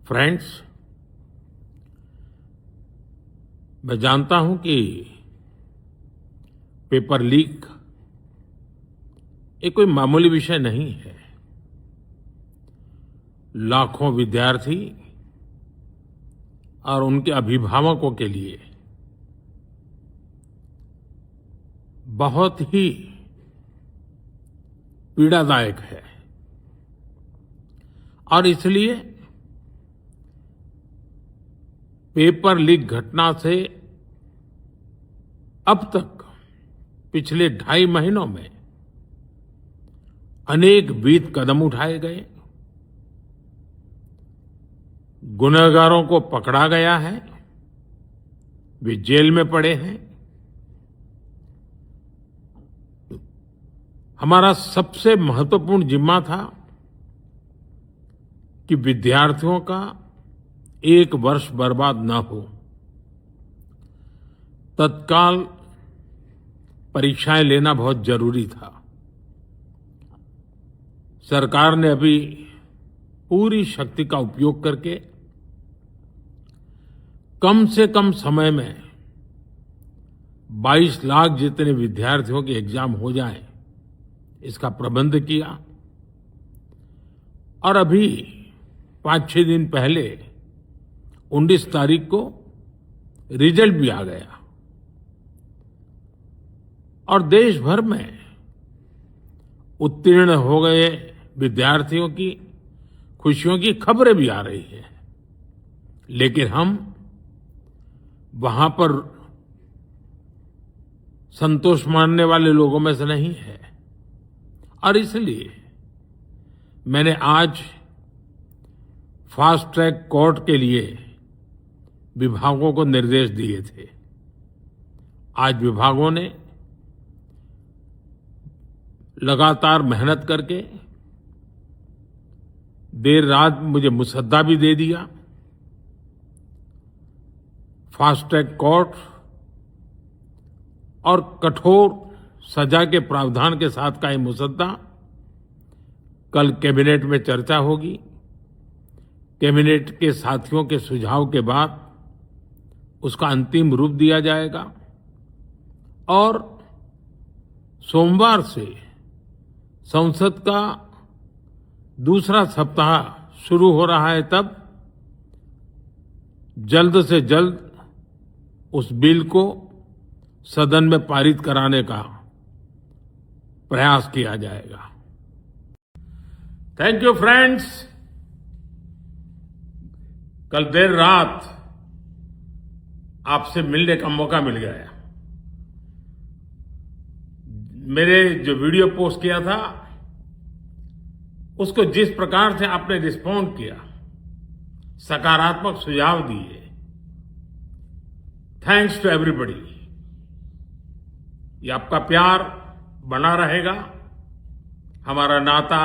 Friends, मैं जानता हूं कि पेपर लीक ये कोई मामूली विषय नहीं है। लाखों विद्यार्थी और उनके अभिभावकों के लिए बहुत ही पीड़ादायक है और इसलिए पेपर लीक घटना से अब तक पिछले 2.5 महीनों में अनेक विध कदम उठाए गए, गुनहगारों को पकड़ा गया है, वे जेल में पड़े हैं। हमारा सबसे महत्वपूर्ण जिम्मा था कि विद्यार्थियों का 1 वर्ष बर्बाद न हो। तत्काल परीक्षाएं लेना बहुत जरूरी था। सरकार ने अभी पूरी शक्ति का उपयोग करके कम से कम समय में 22 लाख जितने विद्यार्थियों के एग्जाम हो जाएं, इसका प्रबंध किया। और अभी 5-6 दिन पहले 19 तारीख को रिजल्ट भी आ गया और देश भर में उत्तीर्ण हो गए विद्यार्थियों की खुशियों की खबरें भी आ रही हैं। लेकिन हम वहां पर संतोष मानने वाले लोगों में से नहीं है और इसलिए मैंने आज फास्ट ट्रैक कोर्ट के लिए विभागों को निर्देश दिए थे। आज विभागों ने लगातार मेहनत करके देर रात मुझे मुसद्दा भी दे दिया। फास्ट ट्रैक कोर्ट और कठोर सजा के प्रावधान के साथ का ये मुसद्दा कल कैबिनेट में चर्चा होगी। कैबिनेट के साथियों के सुझाव के बाद उसका अंतिम रूप दिया जाएगा और सोमवार से संसद का दूसरा सप्ताह शुरू हो रहा है। तब जल्द से जल्द उस बिल को सदन में पारित कराने का प्रयास किया जाएगा। Thank you friends. कल देर रात आपसे मिलने का मौका मिल गया। मेरे जो वीडियो पोस्ट किया था उसको जिस प्रकार से आपने रिस्पॉन्ड किया, सकारात्मक सुझाव दिए, थैंक्स टू एवरीबॉडी। ये आपका प्यार बना रहेगा, हमारा नाता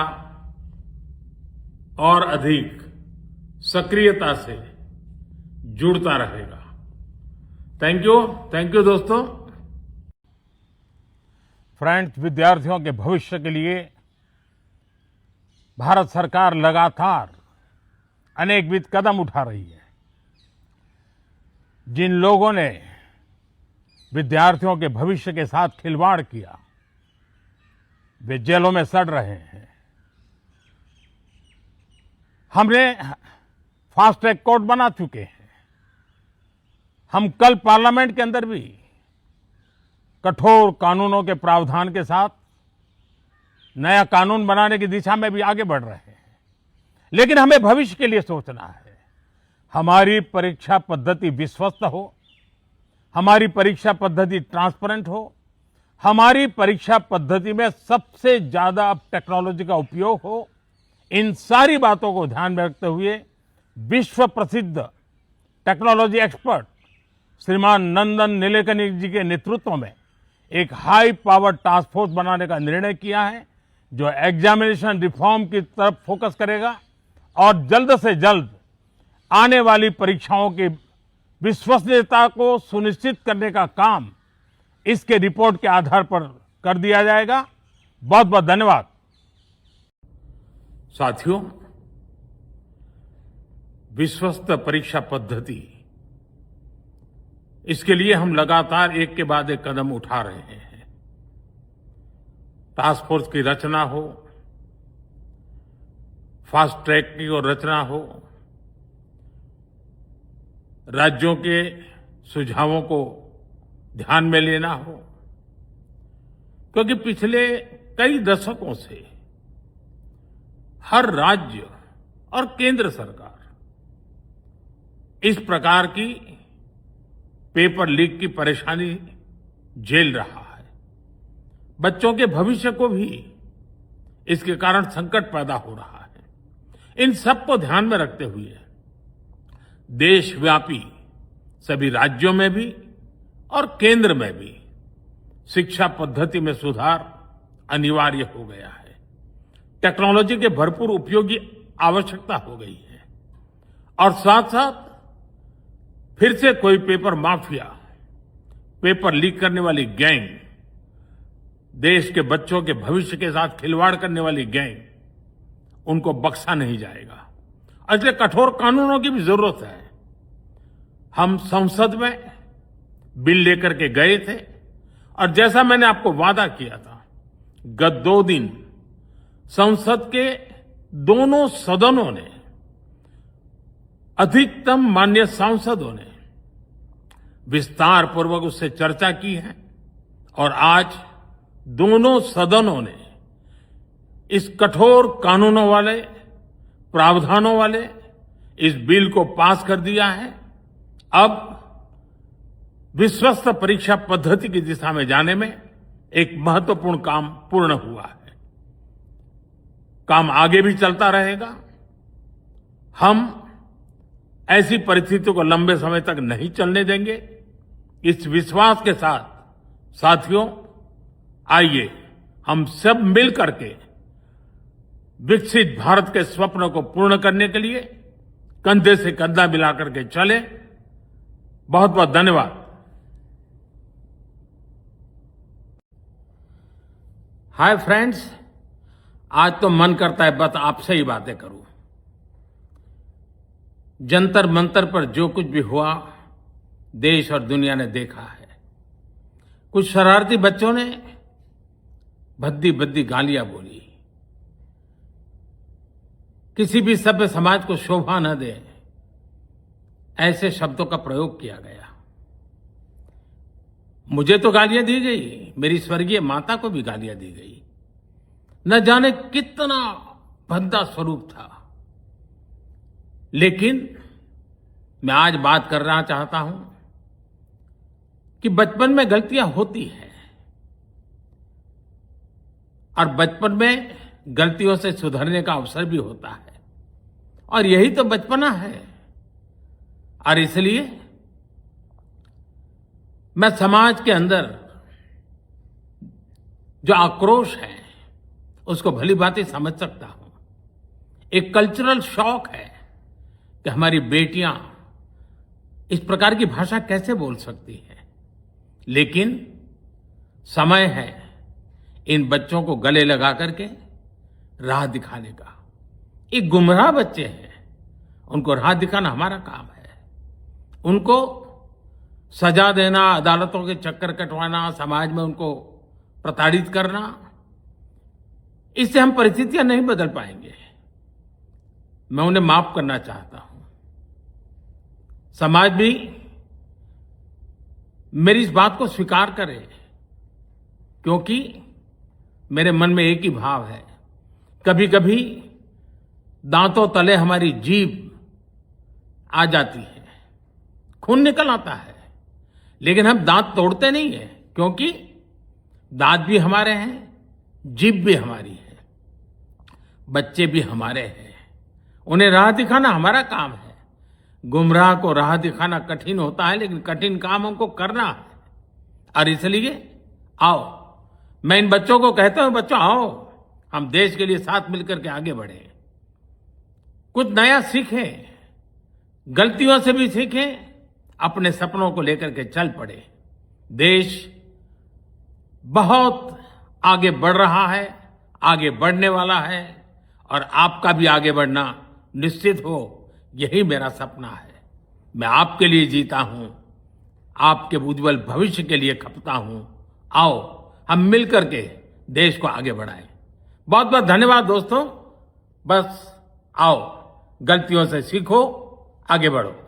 और अधिक सक्रियता से जुड़ता रहेगा। थैंक यू दोस्तों। फ्रेंड्स, विद्यार्थियों के भविष्य के लिए भारत सरकार लगातार अनेकविध कदम उठा रही है। जिन लोगों ने विद्यार्थियों के भविष्य के साथ खिलवाड़ किया, वे जेलों में सड़ रहे हैं। हमने फास्ट ट्रैक कोर्ट बना चुके हैं। हम कल पार्लियामेंट के अंदर भी कठोर कानूनों के प्रावधान के साथ नया कानून बनाने की दिशा में भी आगे बढ़ रहे हैं। लेकिन हमें भविष्य के लिए सोचना है। हमारी परीक्षा पद्धति विश्वस्त हो, हमारी परीक्षा पद्धति ट्रांसपेरेंट हो, हमारी परीक्षा पद्धति में सबसे ज्यादा अब टेक्नोलॉजी का उपयोग हो। इन सारी बातों को ध्यान में रखते हुए विश्व प्रसिद्ध टेक्नोलॉजी एक्सपर्ट श्रीमान नंदन नीलेकनी जी के नेतृत्व में एक हाई पावर टास्क फोर्स बनाने का निर्णय किया है, जो एग्जामिनेशन रिफॉर्म की तरफ फोकस करेगा और जल्द से जल्द आने वाली परीक्षाओं की विश्वसनीयता को सुनिश्चित करने का काम इसके रिपोर्ट के आधार पर कर दिया जाएगा। बहुत बहुत धन्यवाद। साथियों, विश्वस्त परीक्षा पद्धति, इसके लिए हम लगातार एक के बाद एक कदम उठा रहे हैं। टास्क फोर्स की रचना हो, फास्ट ट्रैक की और रचना हो, राज्यों के सुझावों को ध्यान में लेना हो, क्योंकि पिछले कई दशकों से हर राज्य और केंद्र सरकार इस प्रकार की पेपर लीक की परेशानी झेल रहा है। बच्चों के भविष्य को भी इसके कारण संकट पैदा हो रहा है। इन सब को ध्यान में रखते हुए देशव्यापी सभी राज्यों में भी और केंद्र में भी शिक्षा पद्धति में सुधार अनिवार्य हो गया है। टेक्नोलॉजी के भरपूर उपयोग की आवश्यकता हो गई है और साथ साथ फिर से कोई पेपर माफिया, पेपर लीक करने वाली गैंग, देश के बच्चों के भविष्य के साथ खिलवाड़ करने वाली गैंग, उनको बख्शा नहीं जाएगा। इसलिए कठोर कानूनों की भी जरूरत है। हम संसद में बिल लेकर के गए थे और जैसा मैंने आपको वादा किया था, गत 2 दिन संसद के दोनों सदनों ने, अधिकतम माननीय सांसदों ने विस्तार पूर्वक उससे चर्चा की है और आज दोनों सदनों ने इस कठोर कानूनों वाले, प्रावधानों वाले इस बिल को पास कर दिया है। अब विश्वस्त परीक्षा पद्धति की दिशा में जाने में एक महत्वपूर्ण काम पूर्ण हुआ है। काम आगे भी चलता रहेगा। हम ऐसी परिस्थितियों को लंबे समय तक नहीं चलने देंगे। इस विश्वास के साथ साथियों, आइए हम सब मिल करके विकसित भारत के स्वप्न को पूर्ण करने के लिए कंधे से कंधा मिलाकर के चले। बहुत बहुत धन्यवाद। हाय फ्रेंड्स, आज तो मन करता है बस आपसे ही बातें करूं। जंतर मंतर पर जो कुछ भी हुआ, देश और दुनिया ने देखा है। कुछ शरारती बच्चों ने भद्दी भद्दी गालियां बोली। किसी भी सभ्य समाज को शोभा न दे ऐसे शब्दों का प्रयोग किया गया। मुझे तो गालियां दी गई, मेरी स्वर्गीय माता को भी गालियां दी गई। न जाने कितना भद्दा स्वरूप था। लेकिन मैं आज बात करना चाहता हूं कि बचपन में गलतियां होती हैं और बचपन में गलतियों से सुधरने का अवसर भी होता है और यही तो बचपना है। और इसलिए मैं समाज के अंदर जो आक्रोश है उसको भली भांति समझ सकता हूं। एक कल्चरल शॉक है कि हमारी बेटियां इस प्रकार की भाषा कैसे बोल सकती हैं। लेकिन समय है इन बच्चों को गले लगा करके राह दिखाने का। ये गुमराह बच्चे हैं, उनको राह दिखाना हमारा काम है। उनको सजा देना, अदालतों के चक्कर कटवाना, समाज में उनको प्रताड़ित करना, इससे हम परिस्थितियां नहीं बदल पाएंगे। मैं उन्हें माफ करना चाहता हूं। समाज भी मेरी इस बात को स्वीकार करे, क्योंकि मेरे मन में एक ही भाव है। कभी कभी दांतों तले हमारी जीभ आ जाती है, खून निकल आता है, लेकिन हम दांत तोड़ते नहीं है, क्योंकि दांत भी हमारे हैं, जीभ भी हमारी है, बच्चे भी हमारे हैं। उन्हें राह दिखाना हमारा काम है। गुमराह को राह दिखाना कठिन होता है, लेकिन कठिन काम हमको करना है। और इसलिए आओ, मैं इन बच्चों को कहता हूं, बच्चों आओ, हम देश के लिए साथ मिलकर के आगे बढ़े, कुछ नया सीखें, गलतियों से भी सीखें, अपने सपनों को लेकर के चल पड़े। देश बहुत आगे बढ़ रहा है, आगे बढ़ने वाला है, और आपका भी आगे बढ़ना निश्चित हो, यही मेरा सपना है। मैं आपके लिए जीता हूं, आपके उज्जवल भविष्य के लिए खपता हूं। आओ हम मिलकर के देश को आगे बढ़ाएं। बहुत बहुत धन्यवाद दोस्तों। बस आओ, गलतियों से सीखो, आगे बढ़ो।